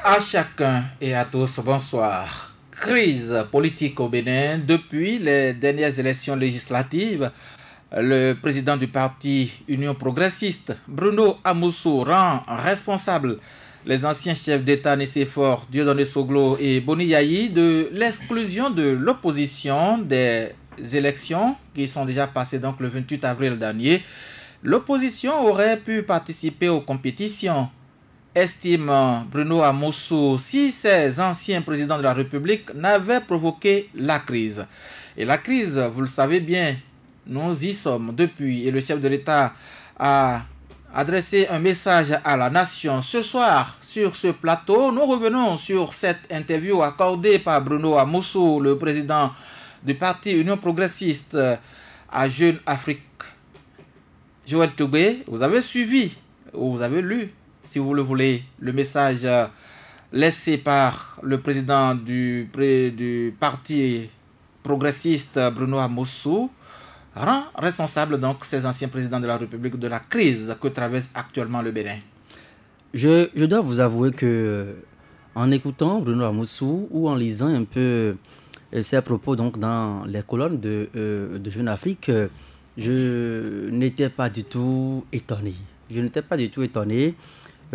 À chacun et à tous, bonsoir. Crise politique au Bénin. Depuis les dernières élections législatives, le président du parti Union progressiste, Bruno Amoussou, rend responsable les anciens chefs d'État Nicéphore, Dieudonné Soglo et Boni Yayi de l'exclusion de l'opposition des élections qui sont déjà passées donc le 28 avril dernier. L'opposition aurait pu participer aux compétitions, estime Bruno Amoussou, si ces anciens présidents de la République n'avaient provoqué la crise. Et la crise, vous le savez bien, nous y sommes depuis et le chef de l'État a adressé un message à la nation. Ce soir, sur ce plateau, nous revenons sur cette interview accordée par Bruno Amoussou, le président du parti Union progressiste, à Jeune Afrique. Joël Toubé, vous avez suivi, ou vous avez lu, si vous le voulez, le message laissé par le président du parti progressiste Bruno Amoussou, rend responsable donc ces anciens présidents de la République de la crise que traverse actuellement le Bénin. Je dois vous avouer que en écoutant Bruno Amoussou ou en lisant un peu ses propos donc dans les colonnes de Jeune Afrique, je n'étais pas du tout étonné. Je n'étais pas du tout étonné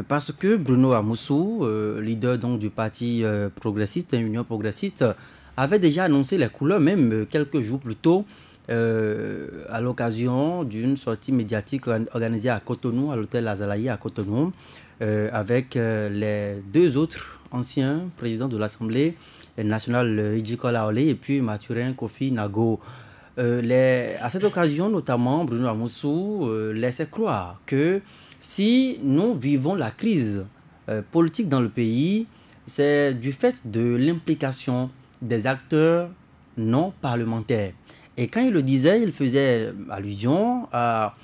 parce que Bruno Amoussou, leader donc du parti progressiste, Union progressiste, avait déjà annoncé les couleurs même quelques jours plus tôt à l'occasion d'une sortie médiatique organisée à Cotonou, à l'hôtel Azalaï à Cotonou, avec les deux autres anciens présidents de l'Assemblée nationale, Idji Olaolé et puis Mathurin Kofi Nago. À cette occasion, notamment, Bruno Amoussou laissait croire que si nous vivons la crise politique dans le pays, c'est du fait de l'implication des acteurs non parlementaires. Et quand il le disait, il faisait allusion à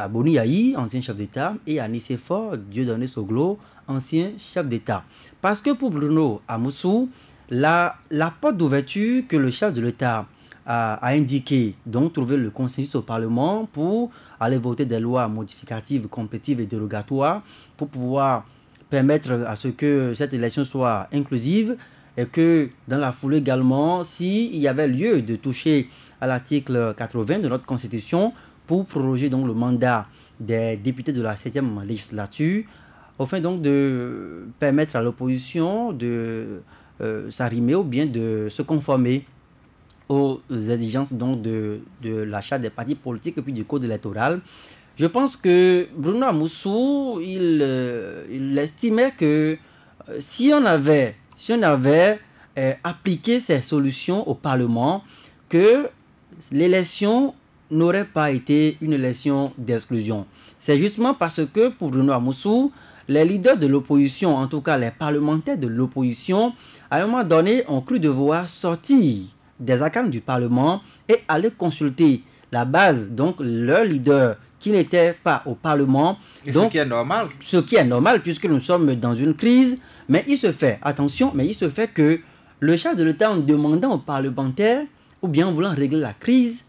Boni Yayi, ancien chef d'État, et à Nicéphore Dieudonné Soglo, ancien chef d'État. Parce que pour Bruno Amoussou, la porte d'ouverture que le chef de l'État a indiqué, donc trouver le consensus au Parlement pour aller voter des lois modificatives, complétives et dérogatoires pour pouvoir permettre à ce que cette élection soit inclusive et que dans la foulée également, s'il y avait lieu de toucher à l'article 80 de notre Constitution pour proroger donc le mandat des députés de la 7e législature, afin donc de permettre à l'opposition de s'arrimer ou bien de se conformer aux exigences donc de l'achat des partis politiques et puis du code électoral. Je pense que Bruno Amoussou, il estimait que si on avait appliqué ces solutions au Parlement, que l'élection n'aurait pas été une élection d'exclusion. C'est justement parce que pour Bruno Amoussou, les leaders de l'opposition, en tout cas les parlementaires de l'opposition, à un moment donné, ont cru devoir sortir des arcanes du Parlement et aller consulter la base, donc leur leader qui n'était pas au Parlement. Donc, ce qui est normal. Ce qui est normal puisque nous sommes dans une crise, mais il se fait, attention, mais il se fait que le chef de l'État en demandant aux parlementaires ou bien en voulant régler la crise,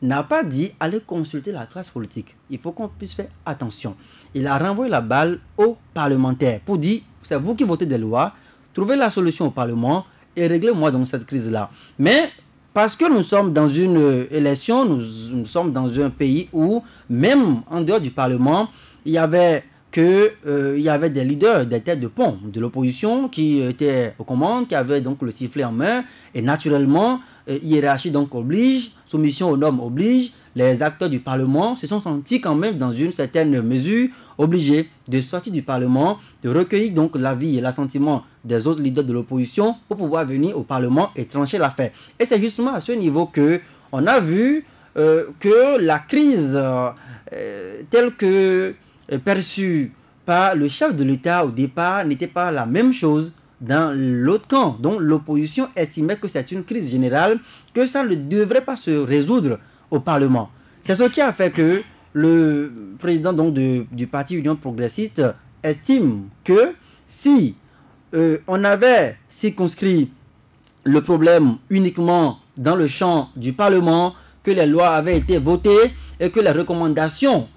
n'a pas dit aller consulter la classe politique. Il faut qu'on puisse faire attention. Il a renvoyé la balle aux parlementaires pour dire, c'est vous qui votez des lois, trouvez la solution au Parlement et réglez-moi donc cette crise-là. Mais parce que nous sommes dans une élection, nous sommes dans un pays où, même en dehors du Parlement, il y avait des leaders, des têtes de pont de l'opposition qui étaient aux commandes, qui avaient donc le sifflet en main, et naturellement, hiérarchie donc oblige, soumission aux normes oblige, les acteurs du Parlement se sont sentis quand même dans une certaine mesure obligés de sortir du Parlement, de recueillir donc l'avis et l'assentiment des autres leaders de l'opposition pour pouvoir venir au Parlement et trancher l'affaire. Et c'est justement à ce niveau que on a vu que la crise telle que perçue par le chef de l'État au départ n'était pas la même chose dans l'autre camp, dont l'opposition estimait que c'est une crise générale, que ça ne devrait pas se résoudre au Parlement. C'est ce qui a fait que le président donc du parti Union progressiste estime que si on avait circonscrit le problème uniquement dans le champ du Parlement, que les lois avaient été votées et que les recommandations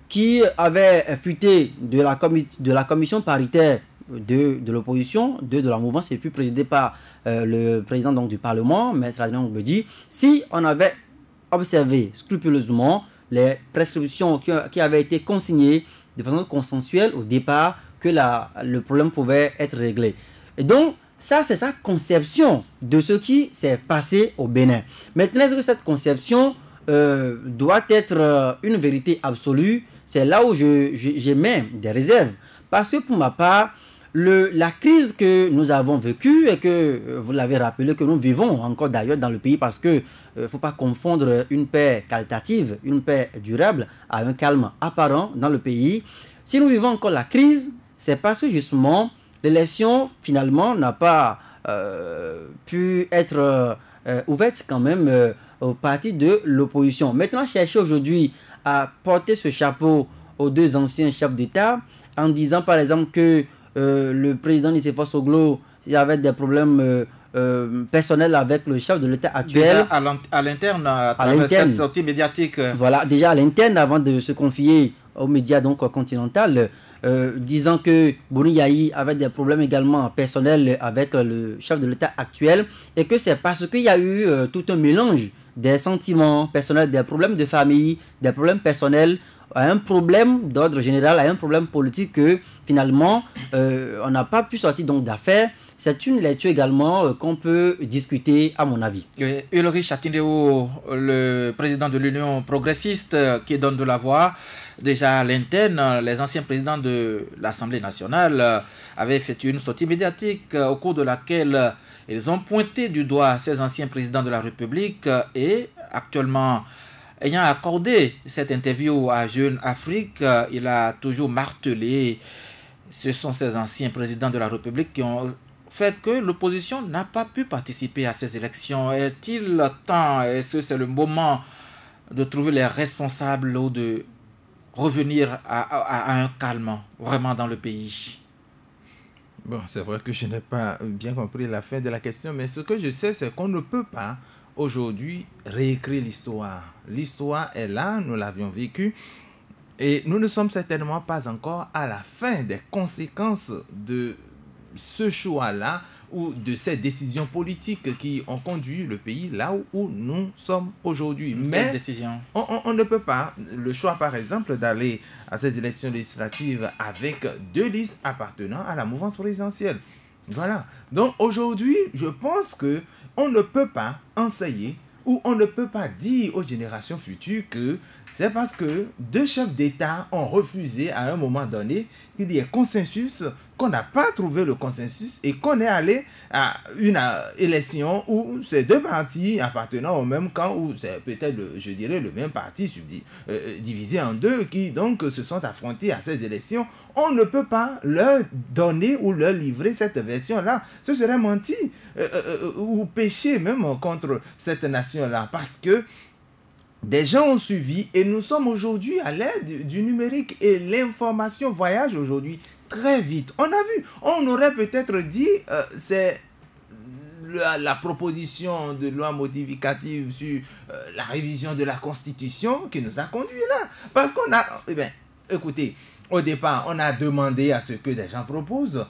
qui avaient fuité de la commission paritaire de l'opposition, 2 de la mouvance, et puis présidé par le président donc, du Parlement, Maître Adrien Ogbedi, si on avait observé scrupuleusement les prescriptions qui avaient été consignées de façon consensuelle au départ, que le problème pouvait être réglé. Et donc, ça, c'est sa conception de ce qui s'est passé au Bénin. Maintenant, est-ce que cette conception doit être une vérité absolue? C'est là où j'émets des réserves. Parce que pour ma part, la crise que nous avons vécue et que vous l'avez rappelé, que nous vivons encore d'ailleurs dans le pays, parce que ne faut pas confondre une paix qualitative, une paix durable, à un calme apparent dans le pays. Si nous vivons encore la crise, c'est parce que justement, l'élection finalement n'a pas pu être ouverte quand même au parti de l'opposition. Maintenant, chercher aujourd'hui à porter ce chapeau aux 2 anciens chefs d'État en disant par exemple que le président Nicéphore Soglo avait des problèmes personnels avec le chef de l'État actuel. Déjà à l'interne, à travers cette sortie médiatique. Voilà, déjà à l'interne, avant de se confier aux médias donc continental, disant que Boni Yayi avait des problèmes également personnels avec le chef de l'État actuel, et que c'est parce qu'il y a eu tout un mélange des sentiments personnels, des problèmes de famille, des problèmes personnels, à un problème d'ordre général, à un problème politique, que finalement on n'a pas pu sortir donc d'affaires. C'est une lecture également qu'on peut discuter à mon avis. Ulrich Chatindeo, le président de l'Union progressiste, qui donne de la voix. Déjà à l'interne, les anciens présidents de l'Assemblée nationale avaient fait une sortie médiatique au cours de laquelle ils ont pointé du doigt ces anciens présidents de la République, et actuellement, ayant accordé cette interview à Jeune Afrique, il a toujours martelé, ce sont ces anciens présidents de la République qui ont fait que l'opposition n'a pas pu participer à ces élections. Est-il temps, est-ce que c'est le moment de trouver les responsables ou de revenir à un calme vraiment dans le pays? Bon, c'est vrai que je n'ai pas bien compris la fin de la question, mais ce que je sais, c'est qu'on ne peut pas aujourd'hui réécrire l'histoire. L'histoire est là, nous l'avions vécue, et nous ne sommes certainement pas encore à la fin des conséquences de ce choix-là ou de ces décisions politiques qui ont conduit le pays là où nous sommes aujourd'hui. Mais on ne peut pas, le choix par exemple d'aller à ces élections législatives avec 2 listes appartenant à la mouvance présidentielle. Voilà. Donc aujourd'hui, je pense que on ne peut pas enseigner ou on ne peut pas dire aux générations futures que c'est parce que 2 chefs d'État ont refusé à un moment donné qu'il y ait consensus, qu'on n'a pas trouvé le consensus et qu'on est allé à une élection où ces 2 partis appartenant au même camp, ou c'est peut-être, je dirais, le même parti divisé en 2 qui donc se sont affrontés à ces élections. On ne peut pas leur donner ou leur livrer cette version-là. Ce serait mentir ou pécher même contre cette nation-là, parce que des gens ont suivi et nous sommes aujourd'hui à l'aide du numérique et l'information voyage aujourd'hui très vite. On a vu, on aurait peut-être dit c'est la proposition de loi modificative sur la révision de la Constitution qui nous a conduit là. Parce qu'on a, écoutez, au départ, on a demandé à ce que des gens proposent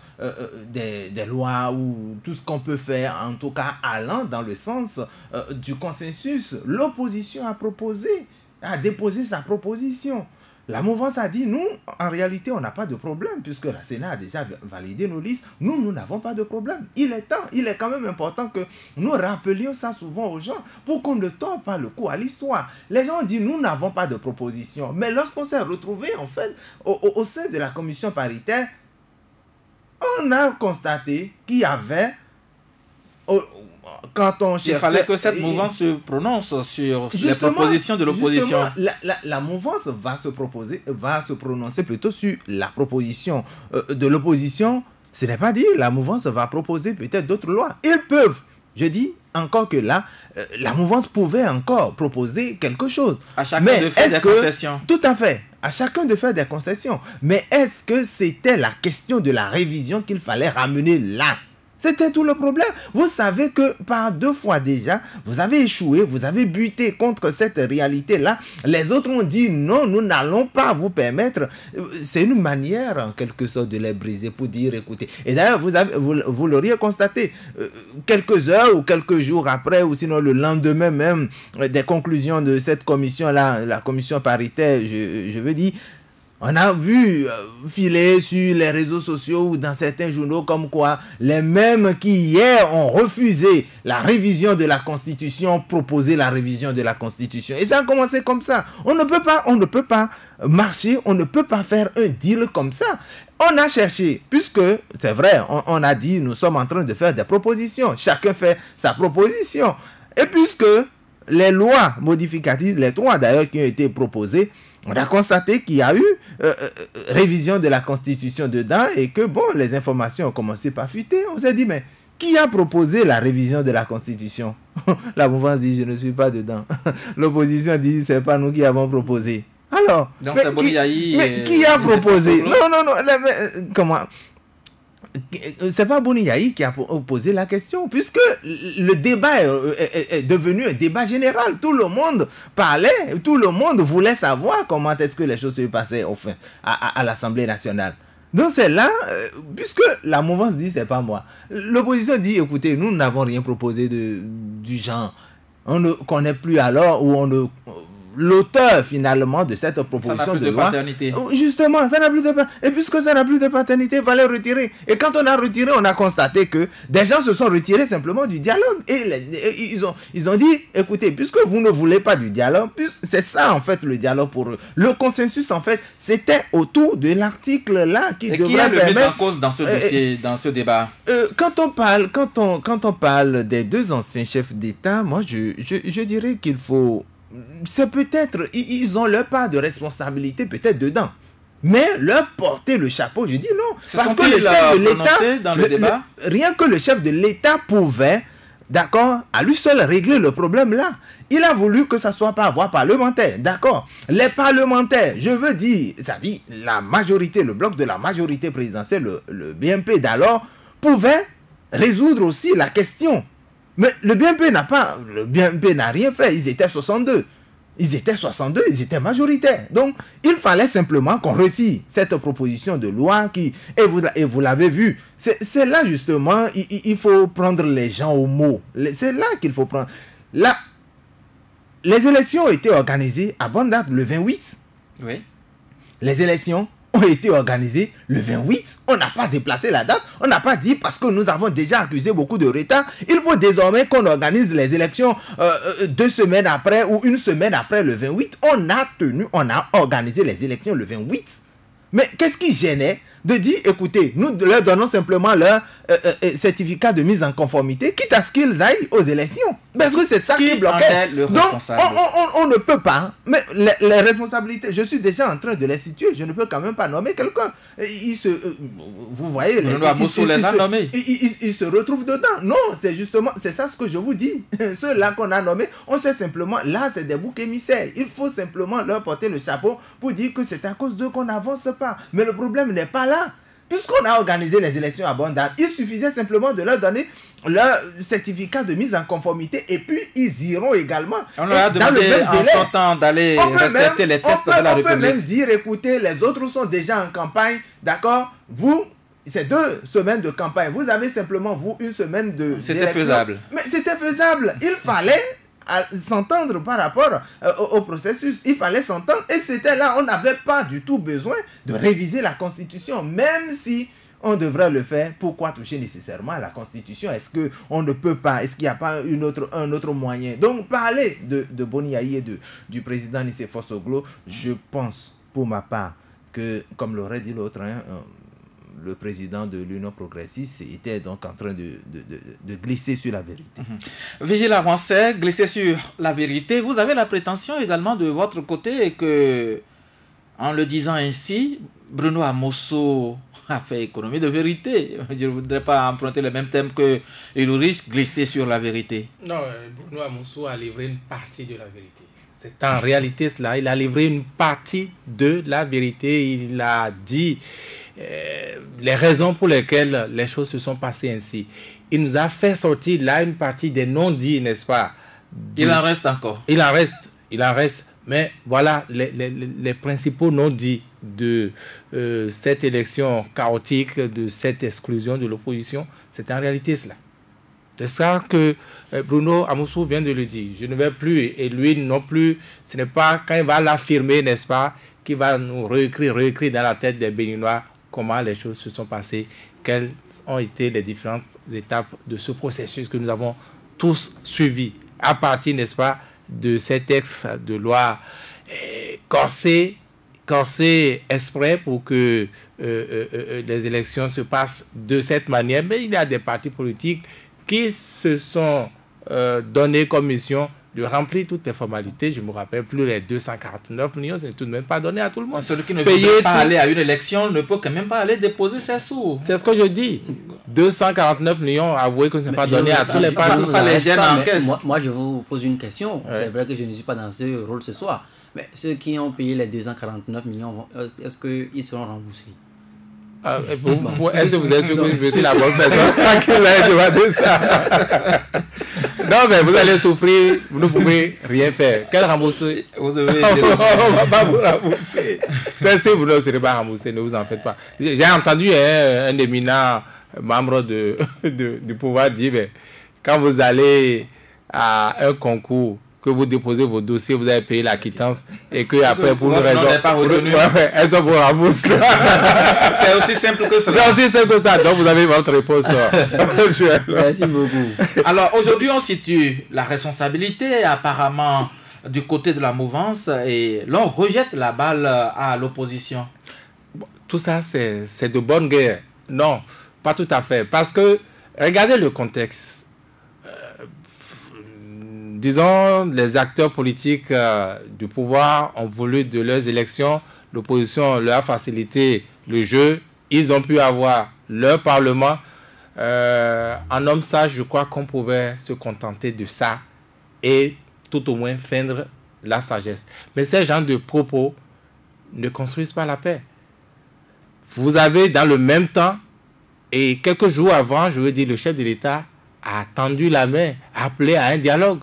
des lois ou tout ce qu'on peut faire, en tout cas allant dans le sens du consensus. L'opposition a déposé sa proposition. La mouvance a dit, nous, en réalité, on n'a pas de problème, puisque la Sénat a déjà validé nos listes. Nous n'avons pas de problème. Il est temps, il est quand même important que nous rappelions ça souvent aux gens, pour qu'on ne tord pas le coup à l'histoire. Les gens ont dit, nous n'avons pas de proposition. Mais lorsqu'on s'est retrouvé, en fait, au sein de la commission paritaire, on a constaté qu'il y avait... Quand on cherchait, il fallait que cette mouvance se prononce sur les propositions de l'opposition. La mouvance va se prononcer plutôt sur la proposition de l'opposition. Ce n'est pas dit, la mouvance va proposer peut-être d'autres lois. Ils peuvent, je dis encore que là, la mouvance pouvait encore proposer quelque chose. À chacun de faire des concessions. Tout à fait, à chacun de faire des concessions. Mais est-ce que c'était la question de la révision qu'il fallait ramener là? C'était tout le problème. Vous savez que par 2 fois déjà, vous avez échoué, vous avez buté contre cette réalité-là. Les autres ont dit non, nous n'allons pas vous permettre. C'est une manière en quelque sorte de les briser pour dire écoutez. Et d'ailleurs, vous l'auriez constaté, quelques heures ou quelques jours après, ou sinon le lendemain même des conclusions de cette commission-là, la commission paritaire, je veux dire, on a vu filer sur les réseaux sociaux ou dans certains journaux comme quoi les mêmes qui hier ont refusé la révision de la Constitution proposaient la révision de la Constitution. Et ça a commencé comme ça. On ne peut pas marcher, on ne peut pas faire un deal comme ça. On a cherché, puisque c'est vrai, on a dit nous sommes en train de faire des propositions. Chacun fait sa proposition. Et puisque les lois modificatives, les 3 d'ailleurs qui ont été proposées, on a constaté qu'il y a eu révision de la Constitution dedans et que, bon, les informations ont commencé par fuiter. On s'est dit, mais qui a proposé la révision de la Constitution? La mouvance dit, je ne suis pas dedans. L'opposition dit, c'est pas nous qui avons proposé. Alors, donc c'est Boniaï. Mais qui a proposé? Non, comment? C'est pas Boniaï qui a posé la question, puisque le débat est devenu un débat général. Tout le monde parlait, tout le monde voulait savoir comment est-ce que les choses se passaient enfin, à l'Assemblée nationale. Donc c'est là, puisque la mouvance dit c'est pas moi. L'opposition dit écoutez, nous n'avons rien proposé du genre. On ne connaît plus alors où on ne... L'auteur finalement de cette proposition de loi, paternité. Justement, ça n'a plus de paternité. Et puisque ça n'a plus de paternité, il fallait retirer. Et quand on a retiré, on a constaté que des gens se sont retirés simplement du dialogue. Et ils ont dit, écoutez, puisque vous ne voulez pas du dialogue, c'est ça en fait le dialogue pour eux. Le consensus en fait, c'était autour de l'article là qui devrait permettre... Qui est le mis en cause dans ce dossier, dans ce débat? Quand on parle des 2 anciens chefs d'État, moi je dirais qu'il faut... C'est peut-être, ils ont leur part de responsabilité peut-être dedans. Mais leur porter le chapeau, je dis non. Parce que le chef de l'État, dans le débat, rien que le chef de l'État pouvait, d'accord, à lui seul régler le problème là. Il a voulu que ça soit par voie parlementaire, d'accord. Les parlementaires, je veux dire, ça dit la majorité, le bloc de la majorité présidentielle, le BNP d'alors, pouvait résoudre aussi la question. Mais le BNP n'a rien fait, ils étaient 62. Ils étaient majoritaires. Donc, il fallait simplement qu'on retire cette proposition de loi qui, et vous l'avez vu, c'est là justement, il faut prendre les gens au mot. C'est là qu'il faut prendre. Là, les élections ont été organisées à bonne date le 28. Oui. Les élections ont été organisées le 28. On n'a pas déplacé la date. On n'a pas dit parce que nous avons déjà accusé beaucoup de retard. Il faut désormais qu'on organise les élections 2 semaines après ou 1 semaine après le 28. On a organisé les élections le 28. Mais qu'est-ce qui gênait de dire, écoutez, nous leur donnons simplement leur certificat de mise en conformité, quitte à ce qu'ils aillent aux élections. Parce que c'est ça qui bloquait. Donc, on ne peut pas. Mais les responsabilités, je suis déjà en train de les situer. Je ne peux quand même pas nommer quelqu'un. Vous voyez, ils se retrouvent dedans. Non, c'est justement, c'est ça ce que je vous dis. Ceux-là qu'on a nommés, on sait simplement, là, c'est des boucs émissaires. Il faut simplement leur porter le chapeau pour dire que c'est à cause d'eux qu'on n'avance pas. Mais le problème n'est pas là. Puisqu'on a organisé les élections à bonne date, il suffisait simplement de leur donner leur certificat de mise en conformité et puis ils iront également. On leur a demandé en son temps d'aller respecter les tests de la République. On peut même dire, écoutez, les autres sont déjà en campagne, d'accord? Vous, c'est 2 semaines de campagne. Vous avez simplement, vous, 1 semaine de... C'était faisable. Mais c'était faisable. Il fallait s'entendre par rapport au processus. Il fallait s'entendre et c'était là, on n'avait pas du tout besoin de réviser la Constitution, même si on devrait le faire. Pourquoi toucher nécessairement à la Constitution? Est-ce qu'on ne peut pas? Est-ce qu'il n'y a pas un autre moyen? Donc, parler de Boniaï et du président Nicéphore Soglo, je pense, pour ma part, que, comme l'aurait dit l'autre, le président de l'Union progressiste était donc en train de glisser sur la vérité. Vigile avancé, glisser sur la vérité. Vous avez la prétention également de votre côté que, en le disant ainsi, Bruno Amosso a fait économie de vérité. Je ne voudrais pas emprunter le même thème que Ulrich, glisser sur la vérité. Non, Bruno Amosso a livré une partie de la vérité. C'est en réalité cela. Il a livré une partie de la vérité. Il a dit les raisons pour lesquelles les choses se sont passées ainsi. Il nous a fait sortir là une partie des non-dits, n'est-ce pas? Il en reste encore. Il en reste. Mais voilà, les principaux non-dits de cette élection chaotique, de cette exclusion de l'opposition, c'est en réalité cela. C'est ça que Bruno Amoussou vient de le dire. Je ne vais plus, et lui non plus, ce n'est pas quand il va l'affirmer, n'est-ce pas, qu'il va nous réécrire dans la tête des Béninois comment les choses se sont passées, quelles ont été les différentes étapes de ce processus que nous avons tous suivi à partir, n'est-ce pas, de ces textes de loi corsés exprès pour que les élections se passent de cette manière. Mais il y a des partis politiques qui se sont donnés comme mission de remplir toutes les formalités. Je ne me rappelle plus, les 249 millions, ce n'est tout de même pas donné à tout le monde. Celui qui ne veut pas aller à une élection ne peut quand même pas aller déposer ses sous. C'est ce que je dis. 249 millions, avouez que ce n'est pas donné à tous les partis. Moi, je vous pose une question. Ouais. C'est vrai que je ne suis pas dans ce rôle ce soir. Mais ceux qui ont payé les 249 millions, est-ce qu'ils seront remboursés? Est-ce que vous êtes sûr que je suis la bonne personne qui vous avez demandé ça? Non, mais vous allez souffrir, vous ne pouvez rien faire. Quel rembourser? Vous avez on ne va pas vous rembourser. C'est sûr, vous ne serez pas remboursé, ne vous en faites pas. J'ai entendu un éminent membre du pouvoir dire, mais, quand vous allez à un concours, que vous déposez vos dossiers, vous avez payé la quittance et que après pour une raison, elles sont pour rembourser. C'est aussi simple que ça. C'est aussi simple que ça. Donc vous avez votre réponse. Merci beaucoup. Alors aujourd'hui on situe la responsabilité apparemment du côté de la mouvance et l'on rejette la balle à l'opposition. Tout ça c'est de bonne guerre. Non, pas tout à fait. Parce que regardez le contexte. Disons, les acteurs politiques du pouvoir ont voulu de leurs élections, l'opposition leur a facilité le jeu, ils ont pu avoir leur parlement. En homme sage, je crois qu'on pouvait se contenter de ça et tout au moins feindre la sagesse. Mais ces gens de propos ne construisent pas la paix. Vous avez dans le même temps, et quelques jours avant, je veux dire, le chef de l'État a tendu la main, a appelé à un dialogue.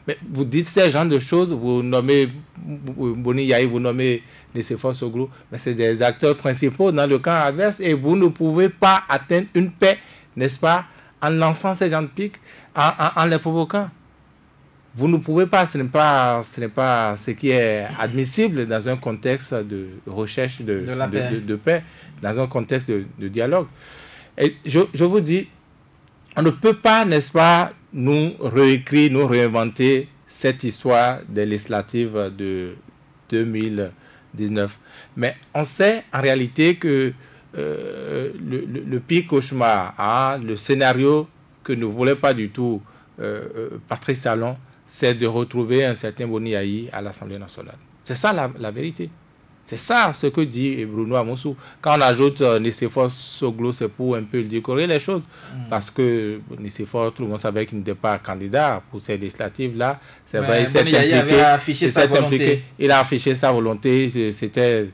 Mais vous dites ces genres de choses, vous nommez Boni Yahi, vous nommez Nicéphore Soglo, mais c'est des acteurs principaux dans le camp adverse et vous ne pouvez pas atteindre une paix, n'est-ce pas, en lançant ces gens de pique, en les provoquant. Vous ne pouvez pas, ce n'est pas ce qui est admissible dans un contexte de recherche de paix, dans un contexte de dialogue. Et je vous dis, on ne peut pas, n'est-ce pas, nous réécrire, nous réinventer cette histoire des législatives de 2019. Mais on sait en réalité que le pire cauchemar, le scénario que ne voulait pas du tout Patrice Talon, c'est de retrouver un certain Boni Yahi à l'Assemblée nationale. C'est ça la vérité. C'est ça ce que dit Bruno Amoussou. Quand on ajoute Nicéphore Soglo, c'est pour un peu décorer les choses. Parce que Nicéphore, tout le monde savait qu'il n'était pas candidat pour ces législatives-là. C'est vrai, il s'est impliqué. Il a affiché sa volonté. C'était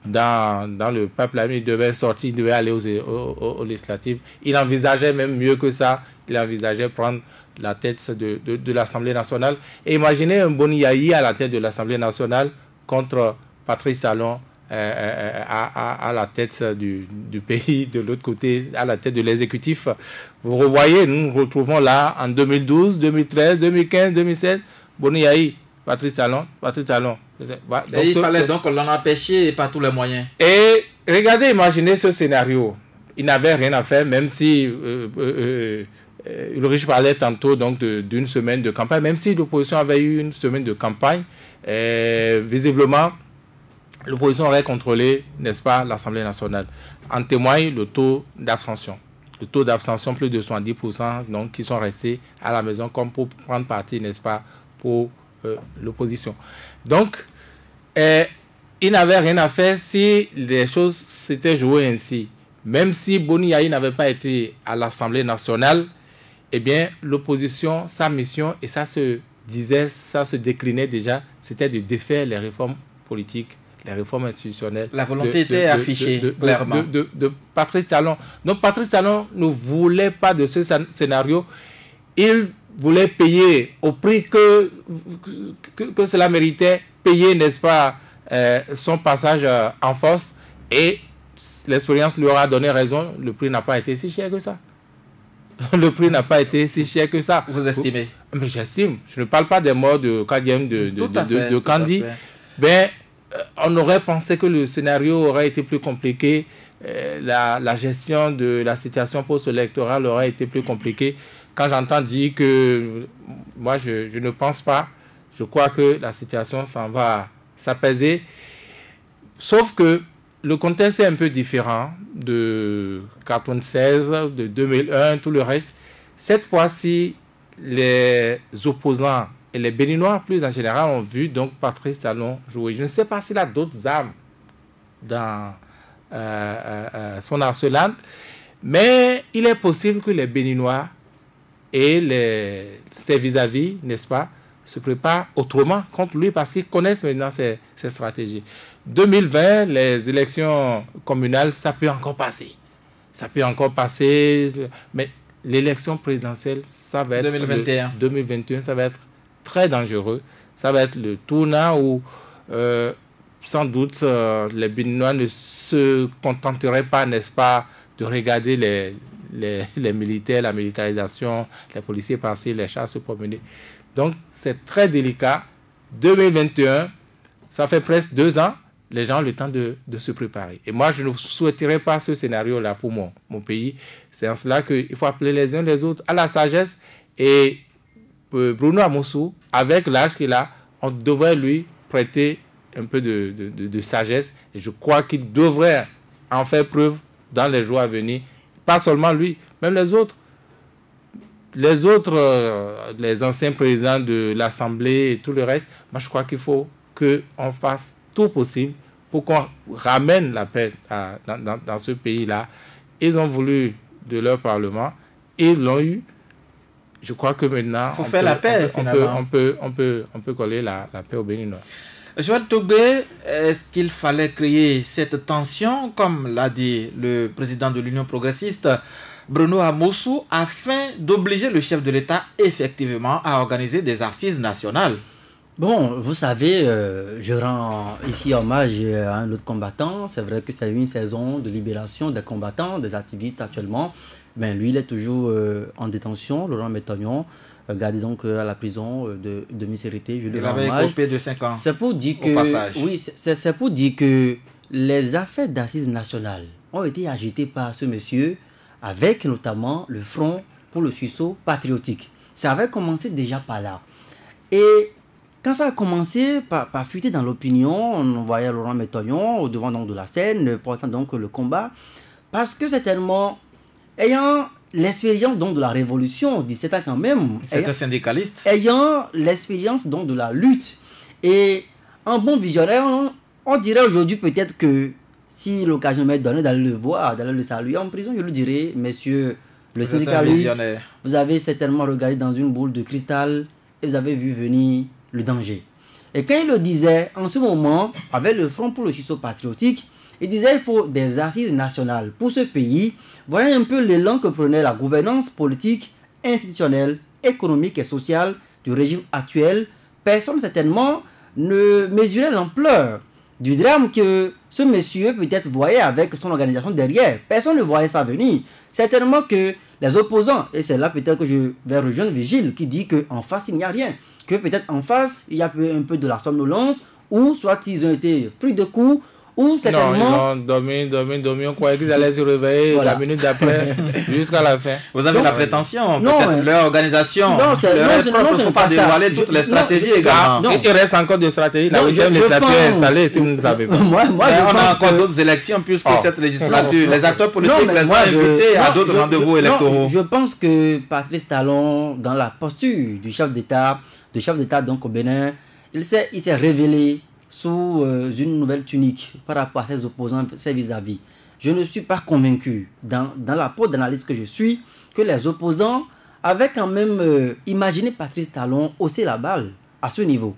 dans le peuple. Il devait sortir, il devait aller aux législatives. Il envisageait même mieux que ça. Il envisageait prendre la tête de l'Assemblée nationale. Et imaginez un Boni Yahi à la tête de l'Assemblée nationale contre Patrice Talon à la tête du pays, de l'autre côté, à la tête de l'exécutif. Vous revoyez, nous nous retrouvons là en 2012, 2013, 2015, 2016, Boni Yahi, Patrice Talon. Et il fallait donc l'en empêcher par tous les moyens. Et regardez, imaginez ce scénario. Il n'avait rien à faire, même si Ulrich parlait tantôt donc d'une semaine de campagne, même si l'opposition avait eu une semaine de campagne, visiblement, l'opposition aurait contrôlé, n'est-ce pas, l'Assemblée nationale. En témoigne le taux d'abstention. Le taux d'abstention, plus de 70%, donc, qui sont restés à la maison comme pour prendre parti, n'est-ce pas, pour l'opposition. Donc, il n'avait rien à faire si les choses s'étaient jouées ainsi. Même si Boni Yahi n'avait pas été à l'Assemblée nationale, eh bien, l'opposition, sa mission, et ça se disait, ça se déclinait déjà, c'était de défaire les réformes politiques, les réformes institutionnelles. La volonté était affichée, clairement. De Patrice Talon. Donc Patrice Talon ne voulait pas de ce scénario. Il voulait payer au prix que cela méritait, payer, n'est-ce pas, son passage en force. Et l'expérience lui aura donné raison, le prix n'a pas été si cher que ça. Le prix n'a pas été si cher que ça. Vous estimez? Mais j'estime. Je ne parle pas des morts de Kadiem, de Kandi. Ben, on aurait pensé que le scénario aurait été plus compliqué. La gestion de la situation post-électorale aurait été plus compliquée. Quand j'entends dire que moi, je ne pense pas, je crois que la situation s'en va s'apaiser. Sauf que le contexte est un peu différent de 1996, de 2001, tout le reste. Cette fois-ci, les opposants et les Béninois, plus en général, ont vu donc Patrice Talon jouer. Je ne sais pas s'il a d'autres armes dans son arsenal, mais il est possible que les Béninois et ses vis-à-vis, n'est-ce pas, se préparent autrement contre lui parce qu'ils connaissent maintenant ses stratégies. 2020, les élections communales, ça peut encore passer. Ça peut encore passer, mais l'élection présidentielle, ça va être... 2021. 2021, ça va être très dangereux. Ça va être le tournant où, sans doute, les Béninois ne se contenteraient pas, n'est-ce pas, de regarder les militaires, la militarisation, les policiers passer, les chars se promener. Donc, c'est très délicat. 2021, ça fait presque 2 ans, les gens ont le temps de se préparer. Et moi, je ne souhaiterais pas ce scénario-là pour mon pays. C'est en cela qu'il faut appeler les uns les autres à la sagesse. Et Bruno Amousou, avec l'âge qu'il a, on devrait lui prêter un peu de sagesse. Et je crois qu'il devrait en faire preuve dans les jours à venir. Pas seulement lui, même les autres. Les anciens présidents de l'Assemblée et tout le reste, moi je crois qu'il faut qu'on fasse tout possible pour qu'on ramène la paix dans ce pays-là. Ils ont voulu de leur Parlement, ils l'ont eu. Je crois que maintenant, il faut faire la paix, finalement. On peut coller la paix au Béninois. Joël Togbé, est-ce qu'il fallait créer cette tension, comme l'a dit le président de l'Union progressiste, Bruno Amousou, afin d'obliger le chef de l'État effectivement à organiser des assises nationales? Bon, vous savez, je rends ici hommage à un autre combattant. C'est vrai que c'est une saison de libération des combattants, des activistes actuellement. Mais lui, il est toujours en détention, Laurent Métognon, gardé donc à la prison de Misérité. Il avait écopé de 5 ans. C'est pour dire que, oui, c'est pour dire que les affaires d'assises nationales ont été agitées par ce monsieur, avec notamment le Front pour le sursaut patriotique. Ça avait commencé déjà par là. Et quand ça a commencé par fuiter dans l'opinion, on voyait Laurent Métognon au devant donc de la scène, portant donc le combat, parce que certainement, ayant l'expérience donc de la révolution, 17 ans quand même. C'est un syndicaliste. Ayant l'expérience donc de la lutte. Et en bon visionnaire, on dirait aujourd'hui peut-être que si l'occasion m'est donnée d'aller le voir, d'aller le saluer en prison, je lui dirais, messieurs, le syndicaliste, vous avez certainement regardé dans une boule de cristal et vous avez vu venir le danger. Et quand il le disait, en ce moment, avec le Front pour le sursaut patriotique, il disait qu'il faut des assises nationales pour ce pays. Voyez un peu l'élan que prenait la gouvernance politique, institutionnelle, économique et sociale du régime actuel. Personne certainement ne mesurait l'ampleur du drame que ce monsieur peut-être voyait avec son organisation derrière. Personne ne voyait ça venir. Certainement que les opposants, et c'est là peut-être que je vais rejoindre Vigile qui dit qu'en face il n'y a rien. Que peut-être en face il y a un peu de la somnolence, ou soit ils ont été pris de coups, ou certainement... Non, ils ont dormi, on croyait qu'ils allaient se réveiller la minute d'après, jusqu'à la fin. Vous avez la prétention, peut-être leur organisation, ne faut pas dévoiler toutes les stratégies également. Il reste encore des stratégies, là où j'aime les stratégies installées, si vous ne savez pas. On a encore d'autres élections, puisque cette législature, les acteurs politiques les ont invités à d'autres rendez-vous électoraux. Je pense que Patrice Talon, dans la posture du chef d'État, donc au Bénin, il s'est révélé sous une nouvelle tunique par rapport à ses opposants, ses vis-à-vis. Je ne suis pas convaincu, dans la peau d'analyse que je suis, que les opposants avaient quand même imaginé Patrice Talon hausser la balle à ce niveau.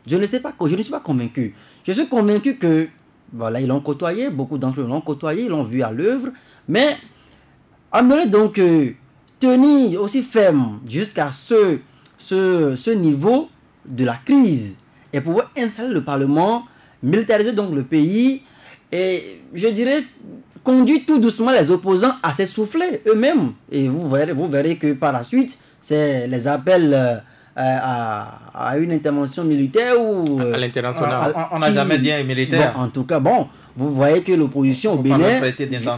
Je ne suis pas convaincu. Je suis convaincu que, voilà, ils l'ont côtoyé, beaucoup d'entre eux l'ont côtoyé, ils l'ont vu à l'œuvre, mais on aurait donc tenir aussi ferme jusqu'à ce niveau de la crise et pouvoir installer le Parlement, militariser donc le pays et, je dirais, conduire tout doucement les opposants à s'essouffler eux-mêmes. Et vous verrez que par la suite, c'est les appels à une intervention militaire ou à l'international. On n'a jamais dit militaire. Bon, en tout cas, bon, vous voyez que l'opposition au Bénin...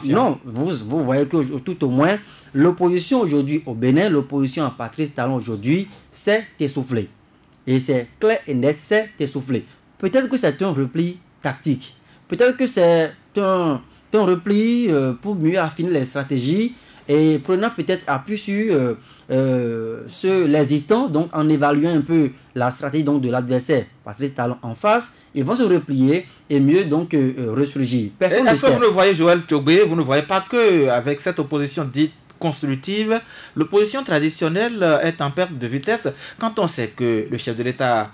Non, vous voyez que tout au moins, l'opposition aujourd'hui au Bénin, l'opposition à Patrice Talon aujourd'hui, s'est essoufflée. Et c'est clair et net, c'est essoufflé. Peut-être que c'est un repli tactique. Peut-être que c'est un repli pour mieux affiner les stratégies et prenant peut-être appui sur l'existant, donc en évaluant un peu la stratégie donc, de l'adversaire, Patrice Talon en face, ils vont se replier et mieux donc ressurgir. Est-ce que vous ne voyez, Joël Tchobé, vous ne voyez pas qu'avec cette opposition dite constructive, l'opposition traditionnelle est en perte de vitesse quand on sait que le chef de l'État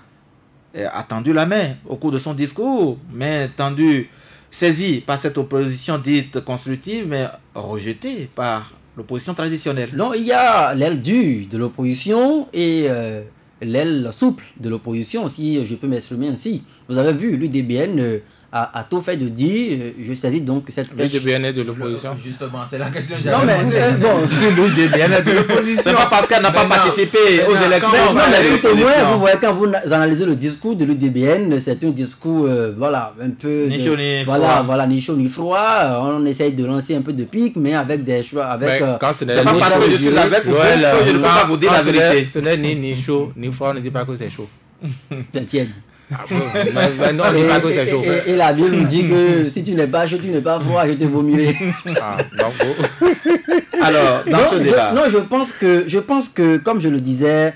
a tendu la main au cours de son discours, mais tendu, saisi par cette opposition dite constructive, mais rejetée par l'opposition traditionnelle. Non, il y a l'aile dure de l'opposition et l'aile souple de l'opposition, si je peux m'exprimer ainsi. Vous avez vu, l'UDBN a tout fait de dire, je saisis donc cette pêche. L'UDBN est de l'opposition. Justement, c'est la question que j'avais posée. Bon, si l'UDBN est de l'opposition. C'est pas parce qu'elle n'a pas participé aux élections. Non, mais tout au moins, vous voyez, quand vous analysez le discours de l'UDBN, c'est un discours, voilà, un peu... Ni chaud ni froid. Voilà, ni chaud ni froid. On essaye de lancer un peu de pique, mais avec des choix, avec... c'est pas parce que je suis avec vous que je ne peux pas vous dire la vérité. Ce n'est ni chaud ni froid, on ne dit pas que c'est chaud. C'est tiède. Non, on ne dit pas que c'est chaud. Et la Bible nous dit que si tu n'es pas chaud, tu n'es pas froid, je te vomirai. Alors, dans ce débat... je pense que, comme je le disais,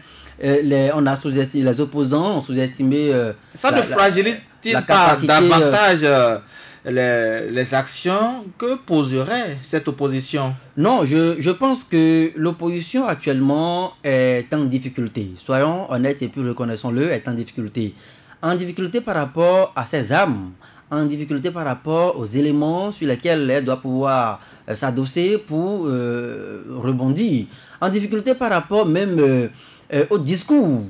on a sous-estimé, les opposants ont sous-estimé... ça ne fragilise-t-il pas davantage les actions que poserait cette opposition? Non, je pense que l'opposition actuellement est en difficulté. Soyons honnêtes et puis reconnaissons-le, est en difficulté. En difficulté par rapport à ses armes, en difficulté par rapport aux éléments sur lesquels elle doit pouvoir s'adosser pour rebondir. En difficulté par rapport même au discours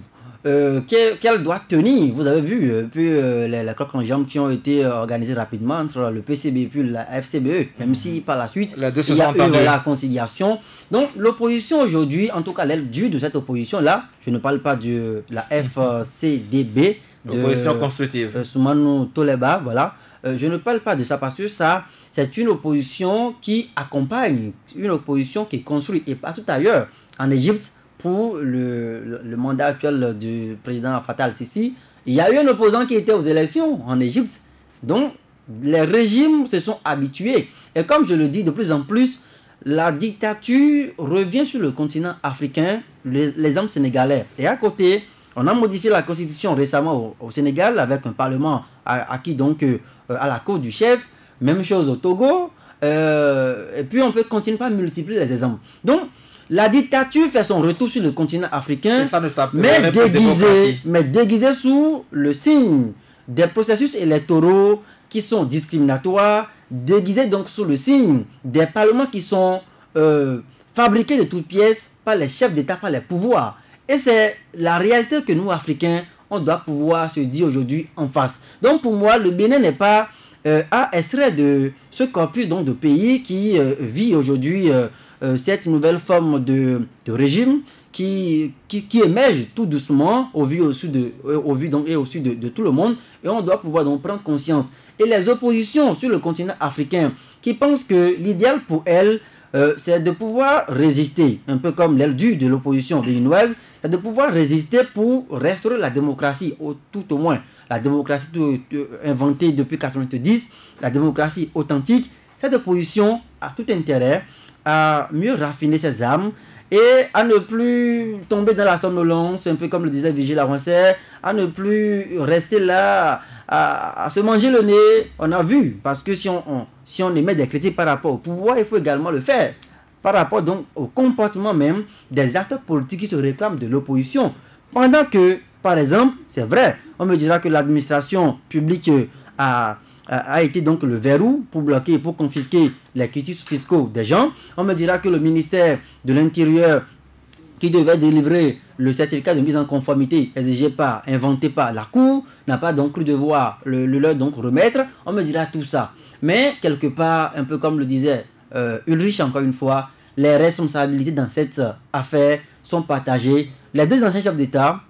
qu'elle doit tenir. Vous avez vu les crocs en jambes qui ont été organisés rapidement entre le PCB et puis la FCBE, même si par la suite il y a eu la conciliation. Donc l'opposition aujourd'hui, en tout cas l'aile dure de cette opposition-là, je ne parle pas de la FCDB, l'opposition constructive. Soumano Toleba, voilà. Je ne parle pas de ça parce que ça, c'est une opposition qui accompagne, une opposition qui construit et partout ailleurs. En Égypte, pour le mandat actuel du président Fattah al-Sisi, il y a eu un opposant qui était aux élections en Égypte. Donc, les régimes se sont habitués. Et comme je le dis de plus en plus, la dictature revient sur le continent africain, l'exemple sénégalais. Et à côté, on a modifié la constitution récemment au Sénégal avec un parlement acquis donc à la cour du chef. Même chose au Togo. Et puis on peut continuer par multiplier les exemples. Donc la dictature fait son retour sur le continent africain, mais déguisé sous le signe des processus électoraux qui sont discriminatoires, déguisé donc sous le signe des parlements qui sont fabriqués de toutes pièces par les chefs d'État, par les pouvoirs. Et c'est la réalité que nous, Africains, on doit pouvoir se dire aujourd'hui en face. Donc pour moi, le Bénin n'est pas à extrait de ce corpus donc, de pays qui vit aujourd'hui cette nouvelle forme de régime qui émerge tout doucement au vu donc, et au su de tout le monde. Et on doit pouvoir donc prendre conscience. Et les oppositions sur le continent africain qui pensent que l'idéal pour elles, c'est de pouvoir résister, un peu comme l'aile dure de l'opposition béninoise, c'est de pouvoir résister pour restaurer la démocratie, tout au moins. La démocratie inventée depuis 1990, la démocratie authentique. Cette opposition a tout intérêt à mieux raffiner ses armes et à ne plus tomber dans la somnolence, un peu comme le disait Vigile Avancé, à ne plus rester là, à se manger le nez. On a vu, parce que si on émet des critiques par rapport au pouvoir, il faut également le faire par rapport donc au comportement même des acteurs politiques qui se réclament de l'opposition. Pendant que, par exemple, c'est vrai, on me dira que l'administration publique a été donc le verrou pour bloquer, pour confisquer les quitus fiscaux des gens. On me dira que le ministère de l'Intérieur, qui devait délivrer le certificat de mise en conformité exigé par, inventé par la Cour, n'a pas donc cru devoir le leur donc remettre. On me dira tout ça. Mais quelque part, un peu comme le disait Ulrich encore une fois, les responsabilités dans cette affaire sont partagées. Les deux anciens chefs d'État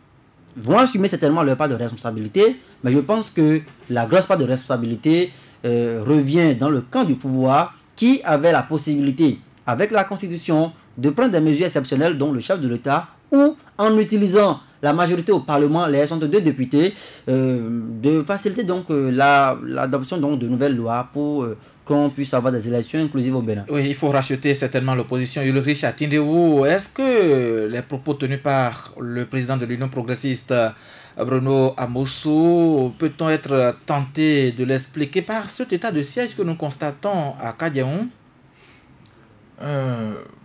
vont assumer certainement leur part de responsabilité, mais je pense que la grosse part de responsabilité revient dans le camp du pouvoir qui avait la possibilité, avec la Constitution, de prendre des mesures exceptionnelles dont le chef de l'État, ou en utilisant la majorité au Parlement, les 62 députés, de faciliter donc l'adoption donc de nouvelles lois pour qu'on puisse avoir des élections inclusives au Bénin. Oui, il faut racheter certainement l'opposition. Ulrich Atindewou, est-ce que les propos tenus par le président de l'Union progressiste, Bruno Amossou, peut-on être tenté de l'expliquer par cet état de siège que nous constatons à Kadiaoun?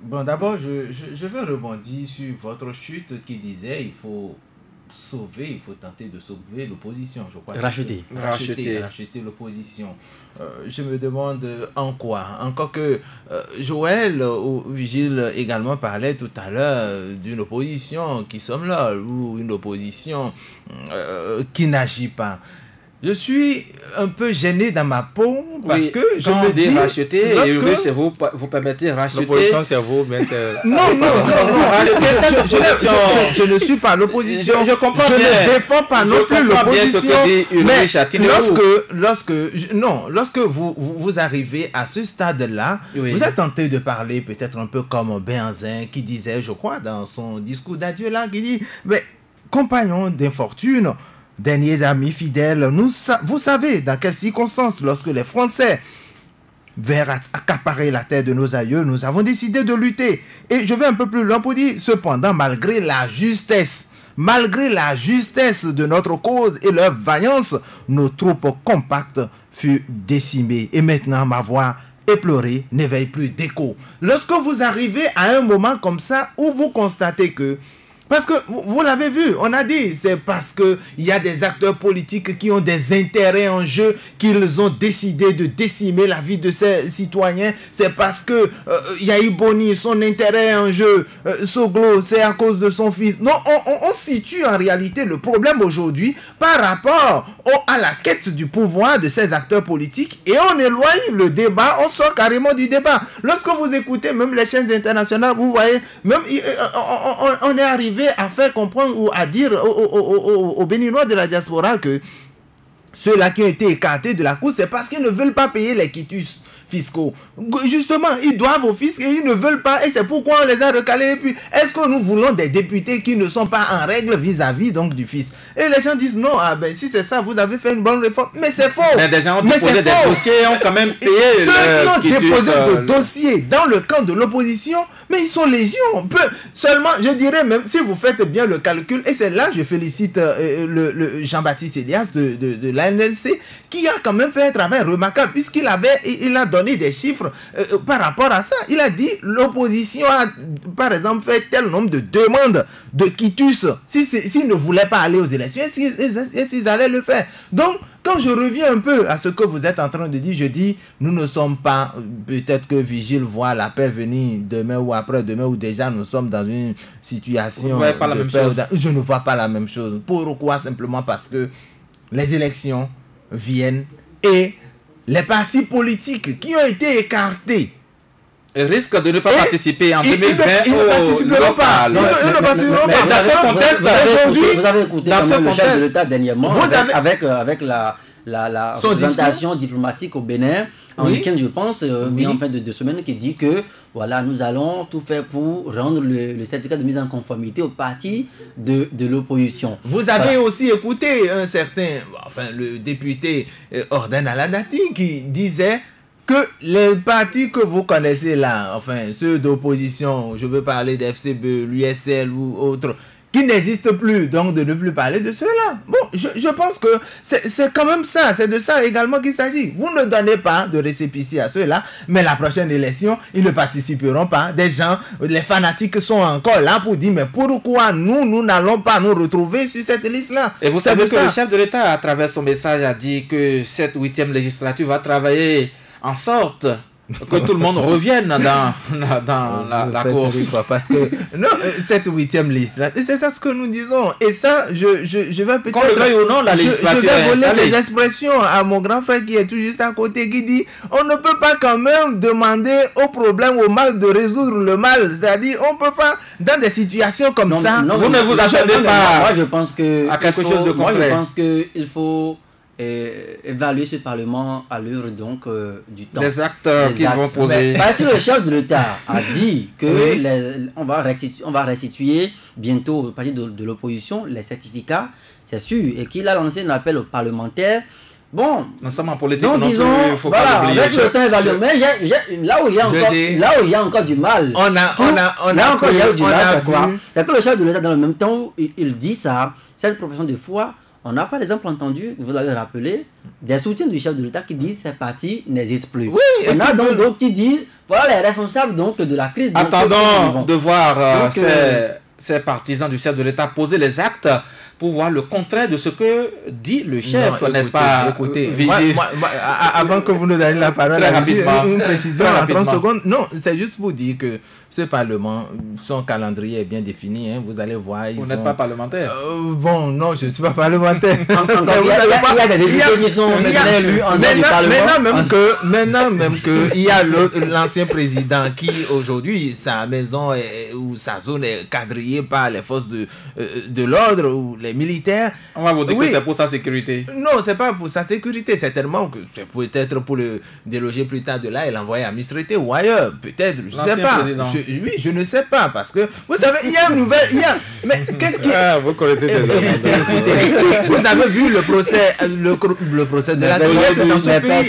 Bon, d'abord, je vais rebondir sur votre chute qui disait il faut tenter de sauver l'opposition. Je crois racheter l'opposition. Je me demande en quoi. Encore que Joël ou Vigile également parlait tout à l'heure d'une opposition qui sommes là, ou une opposition qui n'agit pas. Je suis un peu gêné dans ma peau parce que je me dis racheter, et vous permettez de racheter. L'opposition c'est vous, mais c'est... Non, je ne suis pas l'opposition. Je comprends bien. Je ne défends pas non plus l'opposition. Mais lorsque vous arrivez à ce stade-là, vous êtes tenté de parler peut-être un peu comme Béhanzin qui disait, je crois, dans son discours d'adieu là, qui dit, mais compagnons d'infortune, derniers amis fidèles, vous savez dans quelles circonstances, lorsque les Français vinrent accaparer la terre de nos aïeux, nous avons décidé de lutter. Et je vais un peu plus loin pour dire, cependant, malgré la justesse de notre cause et leur vaillance, nos troupes compactes furent décimées. Et maintenant, ma voix éplorée n'éveille plus d'écho. Lorsque vous arrivez à un moment comme ça, où vous constatez que, parce que, vous l'avez vu, on a dit, c'est parce qu'il y a des acteurs politiques qui ont des intérêts en jeu qu'ils ont décidé de décimer la vie de ces citoyens. C'est parce que Yahi Boni, son intérêt en jeu, Soglo, c'est à cause de son fils. Non, on situe en réalité le problème aujourd'hui par rapport à la quête du pouvoir de ces acteurs politiques et on éloigne le débat, on sort carrément du débat. Lorsque vous écoutez même les chaînes internationales, vous voyez, même on est arrivé à faire comprendre ou à dire aux Béninois de la diaspora que ceux-là qui ont été écartés de la course, c'est parce qu'ils ne veulent pas payer les quitus fiscaux. Justement, ils doivent au fisc et ils ne veulent pas, et c'est pourquoi on les a recalés. Et puis, est-ce que nous voulons des députés qui ne sont pas en règle vis-à-vis donc du fisc? Et les gens disent non, si c'est ça, vous avez fait une bonne réforme. Mais c'est faux. Mais des gens ont déposé des dossiers et ont quand même payé. Ceux qui ont déposé des dossiers dans le camp de l'opposition, mais ils sont légion. Seulement, je dirais même, si vous faites bien le calcul, et c'est là que je félicite le Jean-Baptiste Elias de l'ANLC, qui a quand même fait un travail remarquable, puisqu'il a donné des chiffres par rapport à ça. Il a dit, l'opposition a, par exemple, fait tel nombre de demandes de quitus. S'ils ne voulaient pas aller aux élections, s'ils allaient le faire. Donc, quand je reviens un peu à ce que vous êtes en train de dire, je dis, nous ne sommes pas, peut-être que Vigile voit la paix venir demain ou après-demain, ou déjà nous sommes dans une situation de paix. Je ne vois pas la même chose. Pourquoi? Simplement parce que les élections viennent et les partis politiques qui ont été écartés risquent de ne pas participer en 2020 ils ne participeront pas. Dans ce contexte, aujourd'hui, vous avez écouté le chef de l'État dernièrement avec la représentation diplomatique au Bénin en week-end, je pense, bien en fin de 2 semaines, qui dit que voilà, nous allons tout faire pour rendre le certificat de mise en conformité aux partis de l'opposition. Vous avez aussi écouté un certain, le député Orden Aladati qui disait que les partis que vous connaissez là, ceux d'opposition, je veux parler d'FCB, l'USL ou autres, qui n'existe plus, donc de ne plus parler de cela. Bon, je pense que c'est quand même ça, c'est de ça également qu'il s'agit. Vous ne donnez pas de récépissé à ceux-là, mais la prochaine élection, ils ne participeront pas. Des gens, les fanatiques sont encore là pour dire, mais pourquoi nous n'allons pas nous retrouver sur cette liste-là? Et vous savez que le chef de l'État, à travers son message, a dit que cette 8e législature va travailler en sorte que tout le monde revienne dans la course. Parce que non, cette 8e législature, c'est ça ce que nous disons. Et ça, je vais peut-être... Qu'on le veuille ou non, la législature je vais voler des expressions à mon grand frère qui est tout juste à côté, qui dit, on ne peut pas quand même demander au problème, au mal, de résoudre le mal. C'est-à-dire, on ne peut pas, dans des situations comme ça... Non, vous ne vous attendez pas moi, je pense que à quelque chose de concret. Moi, je pense qu'il faut... évaluer ce Parlement à l'œuvre donc du temps. Les actes qu'ils vont poser. Parce que le chef de l'État a dit que on va restituer bientôt au parti de l'opposition les certificats, c'est sûr, et qu'il a lancé un appel aux parlementaires. Bon, nous sommes en politique, donc disons, il faut pas l'oublier. Avec le temps évalué, mais là où il y a encore du mal, c'est que le chef de l'État, dans le même temps où il dit ça, cette profession de foi, on n'a pas exemple entendu, vous l'avez rappelé, des soutiens du chef de l'État qui disent que ces partis n'existent plus. Oui, on a donc d'autres qui disent, voilà les responsables donc de la crise. Attendons de voir ces partisans du chef de l'État poser les actes pour voir le contraire de ce que dit le chef, n'est-ce pas? Écoutez, moi, avant que vous nous donniez la parole, une précision en 30 secondes. Non, c'est juste pour dire que ce Parlement, son calendrier est bien défini. Hein, vous allez voir. Vous n'êtes pas parlementaire. Bon, non, je ne suis pas parlementaire. Il y a des députés qui sont élus en dehors du Parlement. Maintenant même que il y a l'ancien président qui aujourd'hui sa maison ou sa zone est quadrillée par les forces de l'ordre ou les militaires. On va vous dire que c'est pour sa sécurité. Non, c'est pas pour sa sécurité. C'est tellement que c'est peut-être pour le déloger plus tard de là et l'envoyer à Mistreté ou ailleurs. Peut-être, je ne sais pas. Oui, je ne sais pas parce que vous savez, il y a une nouvelle. Mais qu'est-ce qui. Vous connaissez vous avez vu le procès de la dette dans ce pays.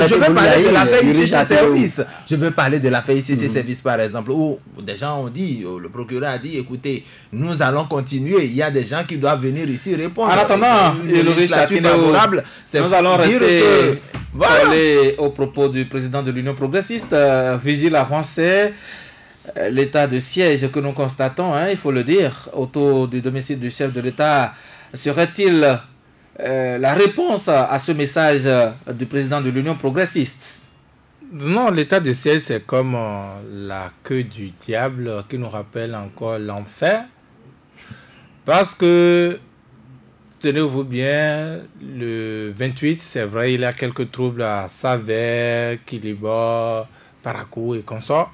Je veux parler de l'affaire ICC Service. Je veux parler de l'affaire ICC Service par exemple où des gens ont dit, le procureur a dit, écoutez, nous allons continuer. Il y a des gens qui doivent venir ici répondre. En attendant, favorable, nous allons rester collés au propos du président de l'Union progressiste, Vigile avancé. L'état de siège que nous constatons, il faut le dire, autour du domicile du chef de l'État, serait-il la réponse à ce message du président de l'Union progressiste? Non, l'état de siège, c'est comme la queue du diable qui nous rappelle encore l'enfer. Parce que, tenez-vous bien, le 28, c'est vrai, il y a quelques troubles à Savère, Kiliba, Parakou et consorts.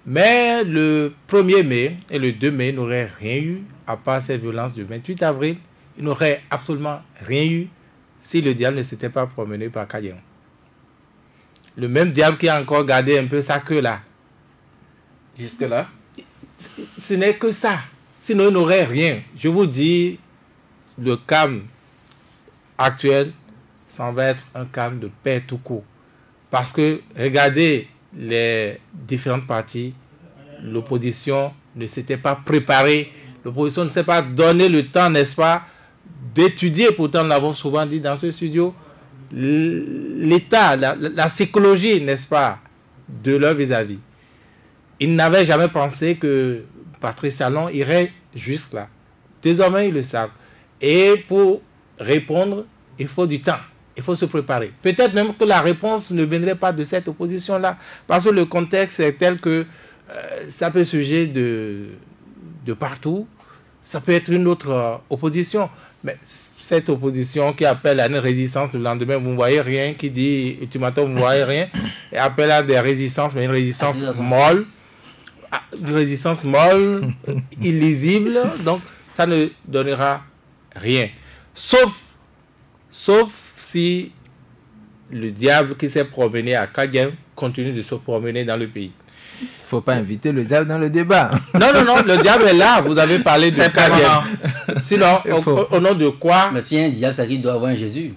Mais le 1er mai et le 2 mai n'auraient rien eu, à part ces violences du 28 avril. Il n'aurait absolument rien eu si le diable ne s'était pas promené par Kadian. Le même diable qui a encore gardé un peu sa queue là. Jusque-là? Ce n'est que ça. Sinon, il n'aurait rien. Je vous dis, le calme actuel, ça va être un calme de paix tout court. Parce que, regardez, les différentes parties, l'opposition ne s'était pas préparée, l'opposition ne s'est pas donné le temps, n'est-ce pas, d'étudier. Pourtant, nous l'avons souvent dit dans ce studio, l'état, la psychologie, n'est-ce pas, de leur vis-à-vis. Ils n'avaient jamais pensé que Patrice Talon irait jusque là. Désormais, ils le savent. Et pour répondre, il faut du temps. Il faut se préparer. Peut-être même que la réponse ne viendrait pas de cette opposition-là. Parce que le contexte est tel que ça peut surgir de partout. Ça peut être une autre opposition. Mais cette opposition qui appelle à une résistance le lendemain, vous ne voyez rien, qui dit ultimatum, vous ne voyez rien, et appelle à des résistances, mais une résistance molle. Une résistance molle, illisible. Donc, ça ne donnera rien. Sauf si le diable qui s'est promené à Kadian continue de se promener dans le pays. Il ne faut pas inviter le diable dans le débat. Non, le diable est là. Vous avez parlé de Kadian. Sinon, au nom de quoi? Mais si un diable, ça dit qu'il doit avoir un Jésus.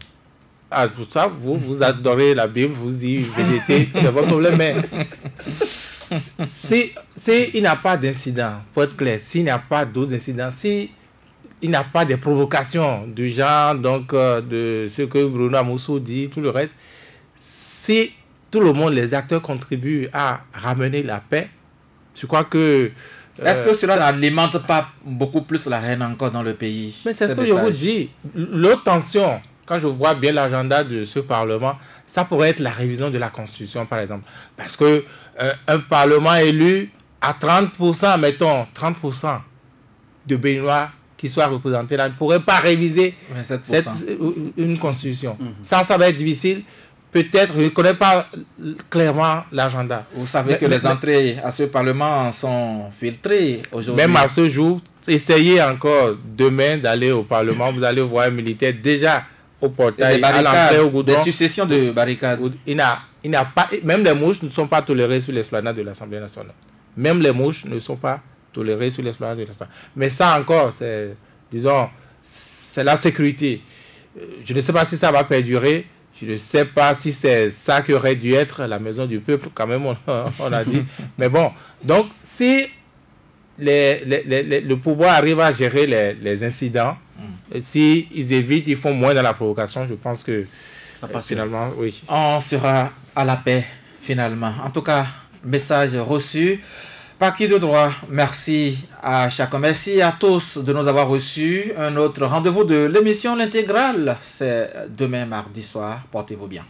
Ah, tout ça, vous adorez la Bible, vous y végétez, c'est votre problème. Mais il n'y a pas d'incident, pour être clair, s'il n'y a pas d'autres incidents, s'il n'y a pas de provocations du genre, donc de ce que Bruno Amoussou dit, tout le reste, si tout le monde, les acteurs contribuent à ramener la paix, je crois que... Est-ce que cela n'alimente pas beaucoup plus la haine encore dans le pays? Mais c'est ce que je vous dis. L'autre tension, quand je vois bien l'agenda de ce Parlement, ça pourrait être la révision de la Constitution, par exemple. Parce que un Parlement élu à 30%, mettons, 30% de Béninois qui soient représentés là, ne pourrait pas réviser une Constitution. Ça va être difficile. Peut-être, je ne connais pas clairement l'agenda. Vous savez que les entrées à ce Parlement sont filtrées aujourd'hui. Même à ce jour, essayez encore demain d'aller au Parlement, vous allez voir un militaire déjà au portail, à l'entrée au goudron. Des successions de barricades. Il n'a pas, même les mouches ne sont pas tolérées sur l'esplanade de l'Assemblée nationale. Même les mouches ne sont pas tolérées sur l'esplanade de l'Assemblée nationale. Mais ça encore, c'est la sécurité. Je ne sais pas si ça va perdurer. Je ne sais pas si c'est ça qui aurait dû être la maison du peuple, quand même, on a dit. Mais bon, donc, si le pouvoir arrive à gérer les incidents, s'ils évitent, ils font moins dans la provocation, je pense que finalement, oui. On sera à la paix, finalement. En tout cas, message reçu. Par qui de droit, merci à chacun. Merci à tous de nous avoir reçus. Un autre rendez-vous de l'émission L'Intégrale, c'est demain mardi soir. Portez-vous bien.